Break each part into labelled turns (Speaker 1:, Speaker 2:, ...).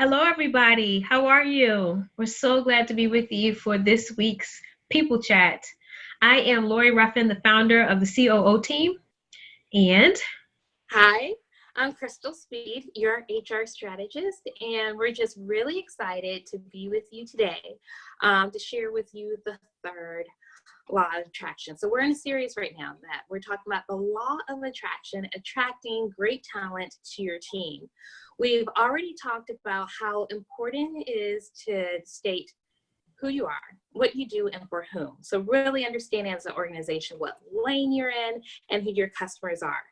Speaker 1: Hello, everybody. How are you? We're so glad to be with you for this week's People Chat. I am Lori Ruffin, the founder of the COO team, and
Speaker 2: Hi, I'm Crystal Speed, your HR strategist, and we're just really excited to be with you today to share with you the third law of attraction. So we're in a series right now that we're talking about the law of attraction, attracting great talent to your team. We've already talked about how important it is to state who you are, what you do, and for whom. So really understanding as an organization what lane you're in and who your customers are.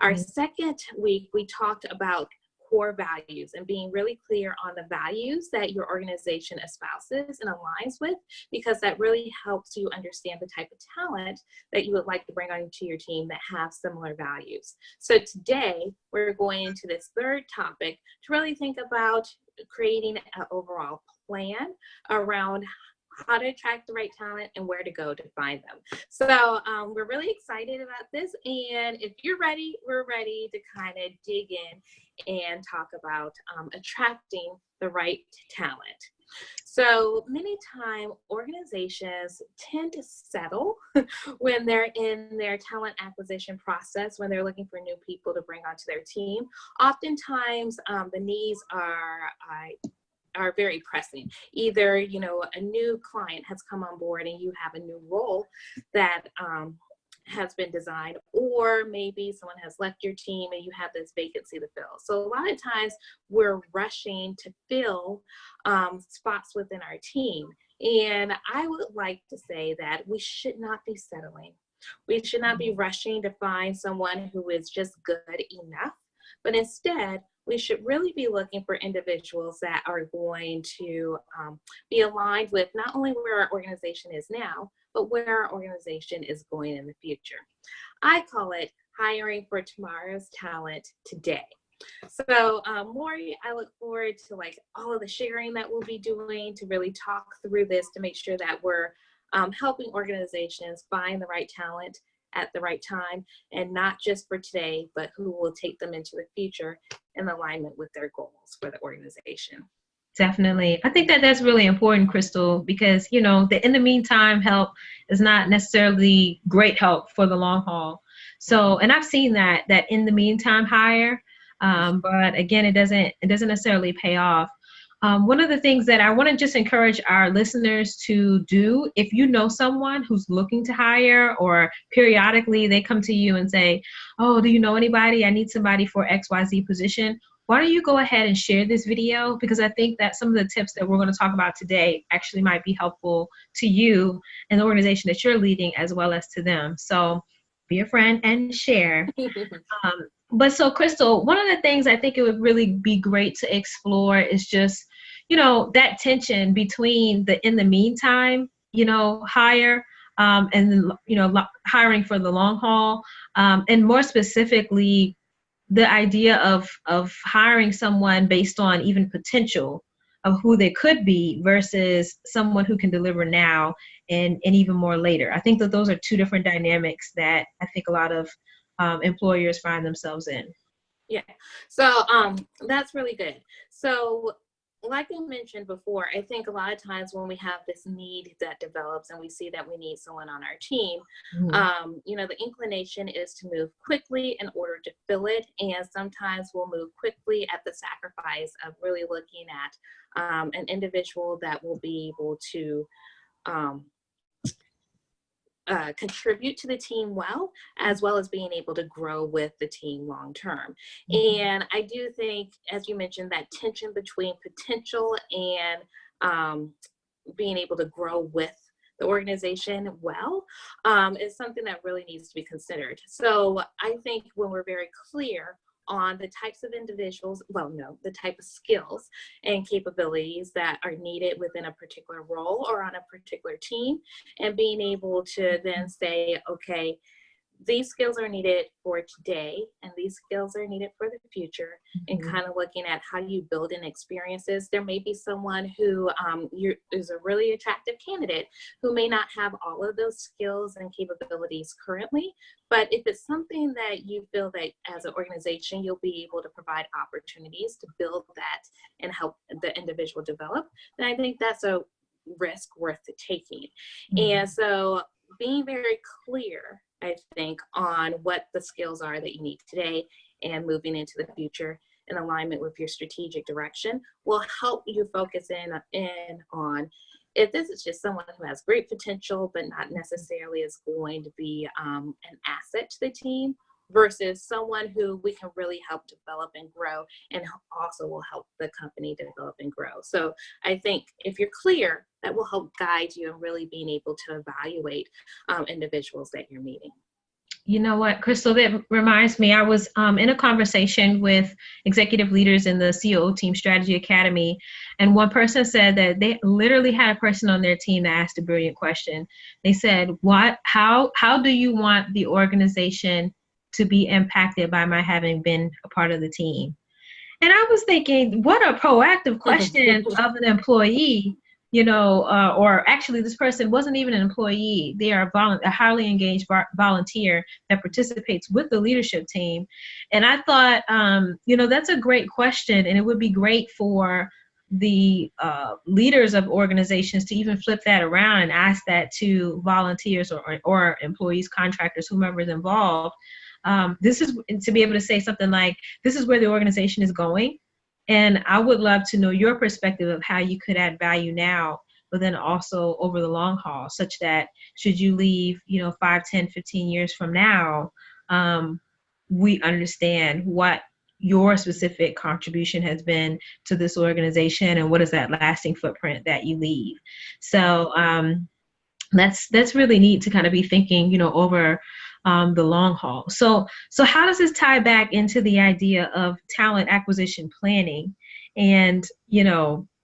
Speaker 2: Our second week, we talked about core values and being really clear on the values that your organization espouses and aligns with, because that really helps you understand the type of talent that you would like to bring onto your team that have similar values. So today, we're going into this third topic to really think about creating an overall plan around how to attract the right talent and where to go to find them. So we're really excited about this. And if you're ready, we're ready to kind of dig in and talk about attracting the right talent. So many times organizations tend to settle when they're in their talent acquisition process, when they're looking for new people to bring onto their team. Oftentimes the needs are very pressing. Either, a new client has come on board and you have a new role that has been designed, or maybe someone has left your team and you have this vacancy to fill. So a lot of times we're rushing to fill spots within our team. And I would like to say that we should not be settling. We should not be rushing to find someone who is just good enough, but instead, we should really be looking for individuals that are going to be aligned with not only where our organization is now, but where our organization is going in the future. I call it hiring for tomorrow's talent today. So Lori, I look forward to all of the sharing that we'll be doing to really talk through this to make sure that we're helping organizations find the right talent at the right time, and not just for today, but who will take them into the future in alignment with their goals for the organization.
Speaker 1: definitely. I think that that's really important, Crystal, because, the in the meantime help is not necessarily great help for the long haul. So, and I've seen that in the meantime hire, but again, it doesn't necessarily pay off. One of the things that I want to just encourage our listeners to do, if you know someone who's looking to hire, or periodically they come to you and say, oh, do you know anybody? I need somebody for XYZ position. Why don't you go ahead and share this video? Because I think that some of the tips that we're going to talk about today actually might be helpful to you and the organization that you're leading, as well as to them. So be a friend and share. But so, Crystal, one of the things I think it would really be great to explore is just, that tension between the in the meantime, hire, and, hiring for the long haul, and more specifically, the idea of hiring someone based on even potential of who they could be versus someone who can deliver now and even more later. I think that those are two different dynamics that I think a lot of employers find themselves in.
Speaker 2: Yeah, so that's really good. So like I mentioned before, I think a lot of times when we have this need that develops and we see that we need someone on our team, the inclination is to move quickly in order to fill it. And sometimes we'll move quickly at the sacrifice of really looking at an individual that will be able to contribute to the team well as being able to grow with the team long term. And I do think, as you mentioned, that tension between potential and being able to grow with the organization is something that really needs to be considered. So I think when we're very clear on the types of individuals, the type of skills and capabilities that are needed within a particular role or on a particular team, and being able to then say, okay, these skills are needed for today and these skills are needed for the future, and kind of looking at how you build in experiences. There may be someone who is a really attractive candidate who may not have all of those skills and capabilities currently, but if it's something that you feel that as an organization you'll be able to provide opportunities to build that and help the individual develop, then I think that's a risk worth taking. And so being very clear, I think, on what the skills are that you need today and moving into the future in alignment with your strategic direction will help you focus in on if this is just someone who has great potential but not necessarily is going to be an asset to the team, versus someone who we can really help develop and grow and also will help the company develop and grow. So I think if you're clear, that will help guide you in really being able to evaluate individuals that you're meeting.
Speaker 1: You know what, Crystal, that reminds me, I was in a conversation with executive leaders in the COO Team Strategy Academy, and one person said that they literally had a person on their team that asked a brilliant question. They said, how do you want the organization to be impacted by my having been a part of the team? And I was thinking, what a proactive question of an employee, or actually this person wasn't even an employee. They are a highly engaged volunteer that participates with the leadership team. And I thought, that's a great question. And it would be great for the leaders of organizations to even flip that around and ask that to volunteers or employees, contractors, whomever is involved. This is to be able to say something like, this is where the organization is going. And I would love to know your perspective of how you could add value now, but then also over the long haul, such that should you leave, 5, 10, 15 years from now, we understand what your specific contribution has been to this organization and what is that lasting footprint that you leave. So that's really neat to kind of be thinking, over the long haul. So how does this tie back into the idea of talent acquisition planning? And,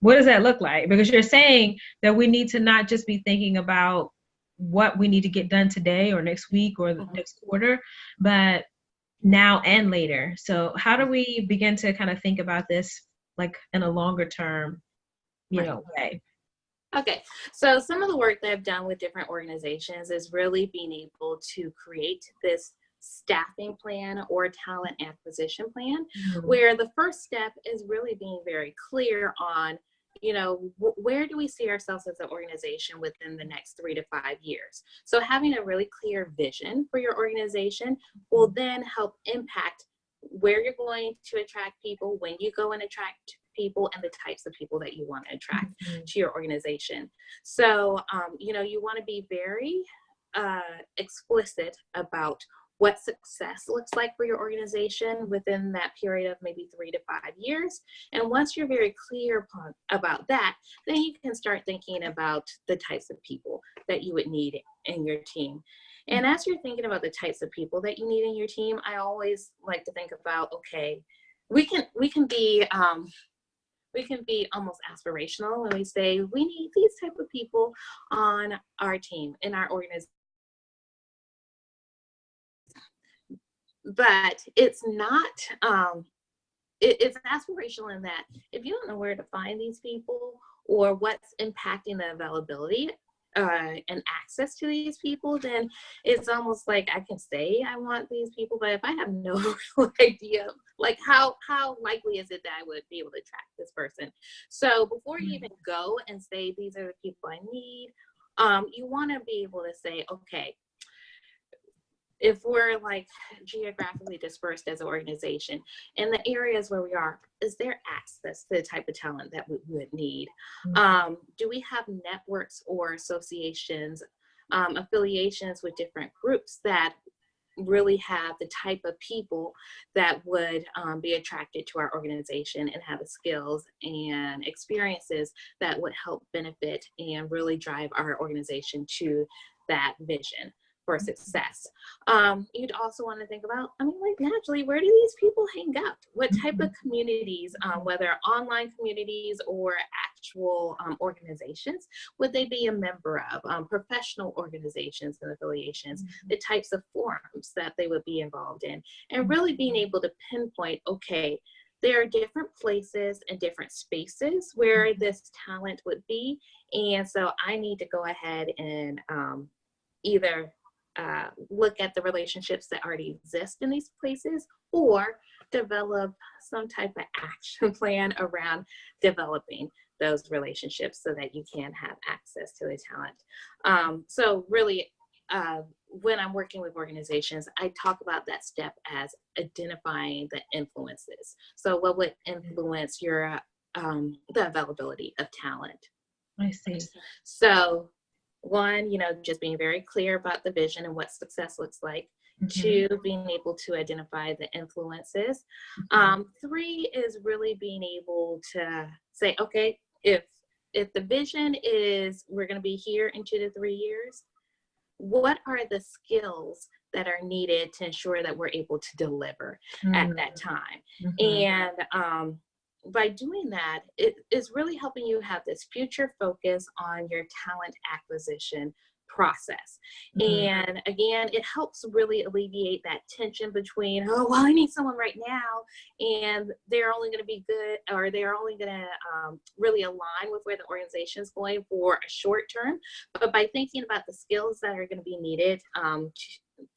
Speaker 1: what does that look like? Because you're saying that we need to not just be thinking about what we need to get done today or next week or the next quarter, but now and later. So how do we begin to kind of think about this like in a longer term, way?
Speaker 2: Okay, so some of the work that I've done with different organizations is really being able to create this staffing plan or talent acquisition plan, where the first step is really being very clear on, where do we see ourselves as an organization within the next 3 to 5 years? So having a really clear vision for your organization will then help impact where you're going to attract people, when you go and attract people, and the types of people that you want to attract to your organization. So, you want to be very explicit about what success looks like for your organization within that period of maybe 3 to 5 years. And once you're very clear about that, then you can start thinking about the types of people that you would need in your team. And as you're thinking about the types of people that you need in your team, I always like to think about, okay, we can be almost aspirational when we say we need these type of people on our team, in our organization. But it's not, it's aspirational in that if you don't know where to find these people or what's impacting the availability and access to these people, then it's almost like I can say I want these people, but if I have no real idea, like how likely is it that I would be able to attract this person? So before you even go and say these are the people I need, you want to be able to say, okay, if we're like geographically dispersed as an organization, in the areas where we are, is there access to the type of talent that we would need? Do we have networks or associations, affiliations with different groups that really have the type of people that would be attracted to our organization and have the skills and experiences that would help benefit and really drive our organization to that vision for success? You'd also want to think about, naturally, where do these people hang out? What type of communities, whether online communities or actual organizations would they be a member of, professional organizations and affiliations, the types of forums that they would be involved in, and really being able to pinpoint, okay, there are different places and different spaces where this talent would be. And so I need to go ahead and either look at the relationships that already exist in these places, or develop some type of action plan around developing those relationships so that you can have access to the talent. So really, when I'm working with organizations, I talk about that step as identifying the influences. So what would influence your the availability of talent?
Speaker 1: I see.
Speaker 2: So one, just being very clear about the vision and what success looks like. Two, being able to identify the influences. Three is really being able to say, okay, if the vision is we're going to be here in 2 to 3 years, what are the skills that are needed to ensure that we're able to deliver at that time? And by doing that, it is really helping you have this future focus on your talent acquisition process. And again, it helps really alleviate that tension between, oh, well, I need someone right now, and they're only going to be good, or they're only going to really align with where the organization is going for a short term. But by thinking about the skills that are going to be needed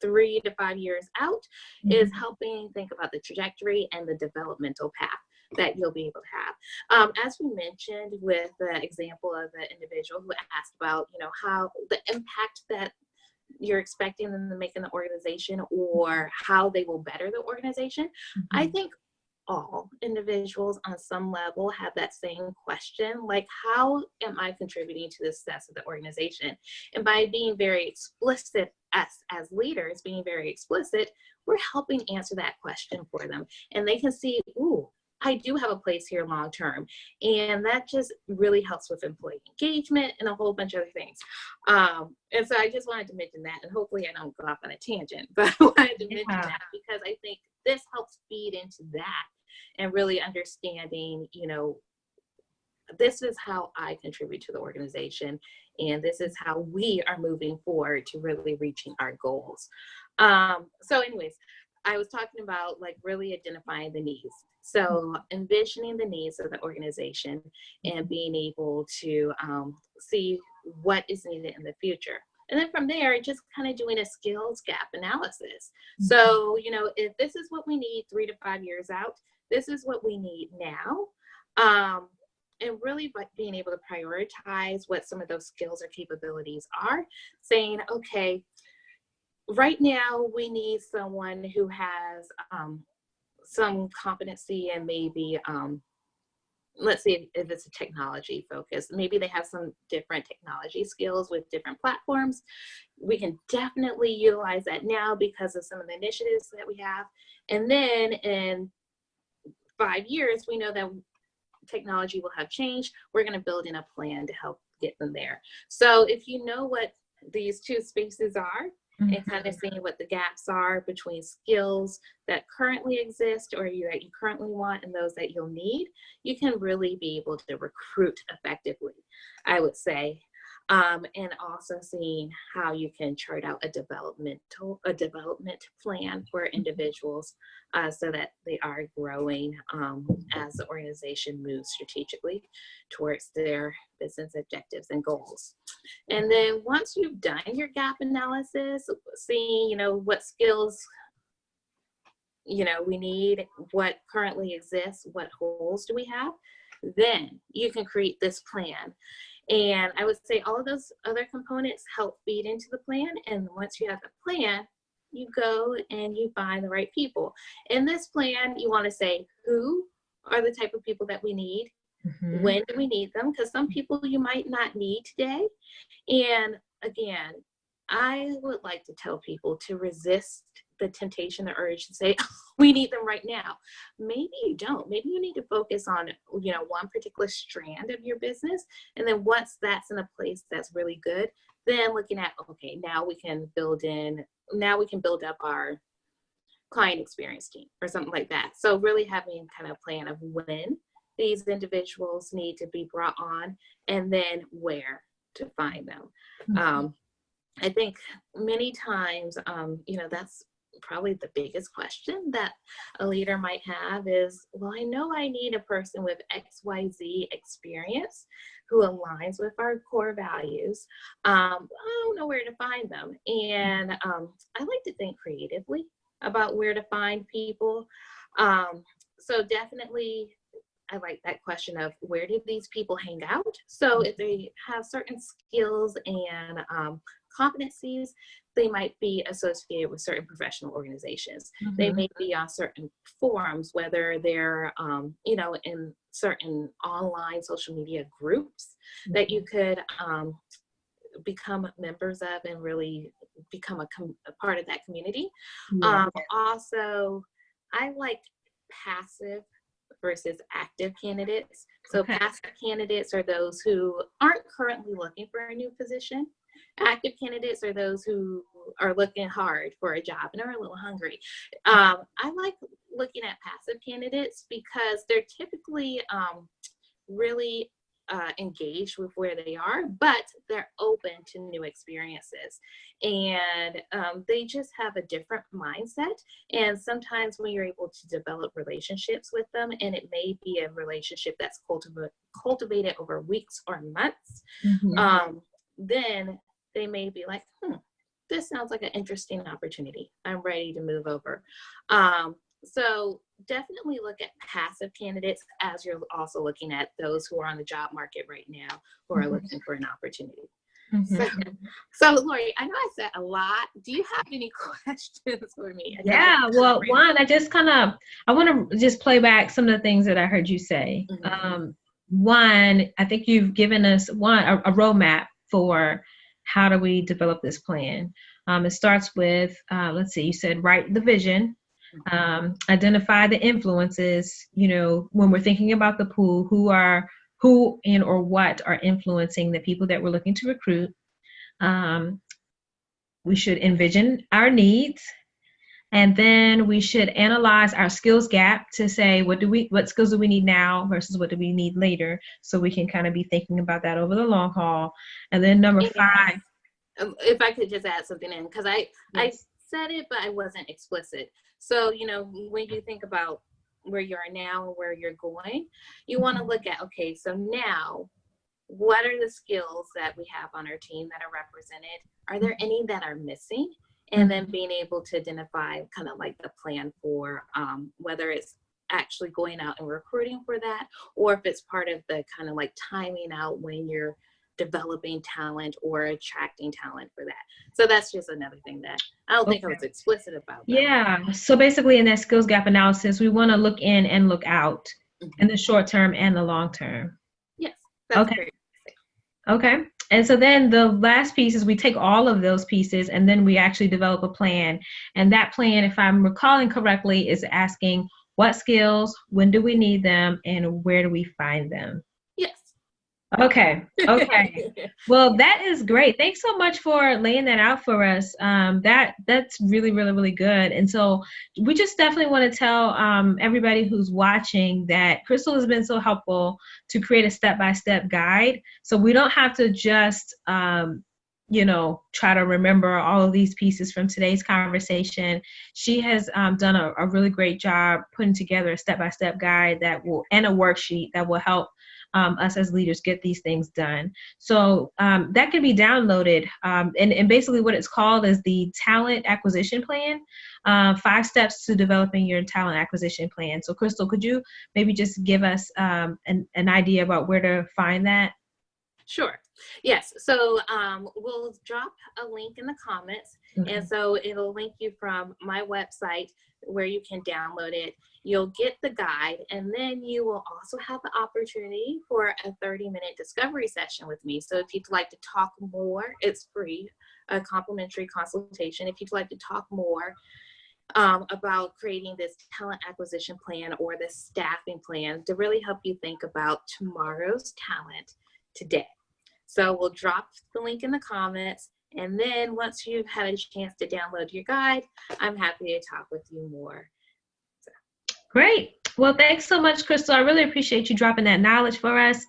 Speaker 2: 3 to 5 years out, is helping think about the trajectory and the developmental path that you'll be able to have. As we mentioned with the example of the individual who asked about, how the impact that you're expecting them to make in the organization, or how they will better the organization, I think all individuals on some level have that same question, like, how am I contributing to the success of the organization? And by being very explicit, as leaders, being very explicit, we're helping answer that question for them. And they can see, ooh, I do have a place here long term. And that just really helps with employee engagement and a whole bunch of other things. And so I just wanted to mention that, and hopefully I don't go off on a tangent, but I wanted to mention that because I think this helps feed into that and really understanding, this is how I contribute to the organization, and this is how we are moving forward to really reaching our goals. So anyways, I was talking about really identifying the needs. So envisioning the needs of the organization and being able to see what is needed in the future. And then from there, just kind of doing a skills gap analysis. So, if this is what we need 3 to 5 years out, this is what we need now. And really being able to prioritize what some of those skills or capabilities are, saying, okay, right now we need someone who has some competency and maybe, let's see if it's a technology focus, maybe they have some different technology skills with different platforms. We can definitely utilize that now because of some of the initiatives that we have. And then in 5 years, we know that technology will have changed. We're going to build in a plan to help get them there. So if you know what these two spaces are, and kind of seeing what the gaps are between skills that currently exist or that you currently want and those that you'll need, you can really be able to recruit effectively, I would say. And also seeing how you can chart out a development plan for individuals so that they are growing as the organization moves strategically towards their business objectives and goals. And then once you've done your gap analysis, seeing, what skills, we need, what currently exists, what holes do we have, then you can create this plan. And I would say all of those other components help feed into the plan. And once you have the plan, you go and you find the right people. In this plan, you want to say, who are the type of people that we need? When do we need them? Because some people you might not need today. And again, I would like to tell people to resist the temptation, the urge to say, oh, we need them right now. Maybe you don't. Maybe you need to focus on, one particular strand of your business. And then once that's in a place that's really good, then looking at, okay, now we can build up our client experience team or something like that. So really having kind of a plan of when these individuals need to be brought on, and then where to find them. I think many times, that's probably the biggest question that a leader might have is, well, I know I need a person with XYZ experience who aligns with our core values. I don't know where to find them. And I like to think creatively about where to find people. So definitely, I like that question of where do these people hang out? So if they have certain skills and competencies, they might be associated with certain professional organizations. They may be on certain forums, whether they're, in certain online social media groups that you could become members of and really become a part of that community. Also, I like passive versus active candidates. So passive candidates are those who aren't currently looking for a new position. Active candidates are those who are looking hard for a job and are a little hungry. I like looking at passive candidates because they're typically really engaged with where they are, but they're open to new experiences, and they just have a different mindset. And sometimes when you're able to develop relationships with them, and it may be a relationship that's cultivated over weeks or months, then they may be like, this sounds like an interesting opportunity. I'm ready to move over. So definitely look at passive candidates as you're also looking at those who are on the job market right now who are looking for an opportunity. So Lori, I know I said a lot. Do you have any questions for me?
Speaker 1: Yeah, well, one, I want to just play back some of the things that I heard you say. One, I think you've given us a roadmap for how do we develop this plan. It starts with, let's see, you said write the vision, identify the influences, when we're thinking about the pool, who and or what are influencing the people that we're looking to recruit. We should envision our needs, and then we should analyze our skills gap to say, what skills do we need now versus what do we need later? So we can kind of be thinking about that over the long haul. And then number 5.
Speaker 2: If I could just add something in, because I said it, but I wasn't explicit. So, when you think about where you are now and where you're going, you want to look at, okay, so now, what are the skills that we have on our team that are represented? Are there any that are missing? And then being able to identify kind of like the plan for whether it's actually going out and recruiting for that, or if it's part of the kind of like timing out when you're developing talent or attracting talent for that. So that's just another thing that I don't think I was explicit about.
Speaker 1: Yeah. So basically in that skills gap analysis, we want to look in and look out in the short term and the long term.
Speaker 2: Yes. That's great.
Speaker 1: Okay. And so then the last piece is we take all of those pieces and then we actually develop a plan. And that plan, if I'm recalling correctly, is asking what skills, when do we need them, and where do we find them?
Speaker 2: Yes.
Speaker 1: Okay. Well, that is great. Thanks so much for laying that out for us. That's really, really, really good. And so we just definitely want to tell everybody who's watching that Crystal has been so helpful to create a step-by-step guide. So we don't have to just try to remember all of these pieces from today's conversation. She has done a really great job putting together a step-by-step guide and a worksheet that will help us as leaders get these things done. So that can be downloaded. And basically what it's called is the Talent Acquisition Plan, 5 steps to developing your talent acquisition plan. So Crystal, could you maybe just give us an idea about where to find that?
Speaker 2: Sure. Yes. So we'll drop a link in the comments. And so it'll link you from my website where you can download it. You'll get the guide, and then you will also have the opportunity for a 30-minute discovery session with me. So if you'd like to talk more, it's free, a complimentary consultation. If you'd like to talk more about creating this talent acquisition plan or this staffing plan to really help you think about tomorrow's talent today. So we'll drop the link in the comments. And then once you've had a chance to download your guide, I'm happy to talk with you more.
Speaker 1: Great. Well, thanks so much, Crystal. I really appreciate you dropping that knowledge for us.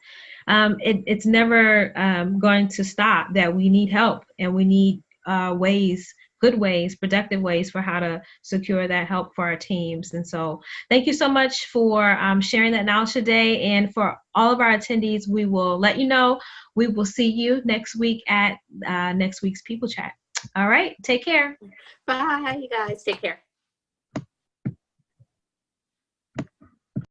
Speaker 1: It's never going to stop that we need help and we need ways, good ways, productive ways for how to secure that help for our teams. And so thank you so much for sharing that knowledge today. And for all of our attendees, we will let you know. We will see you next week at next week's People Chat. All right. Take care.
Speaker 2: Bye, you guys. Take care.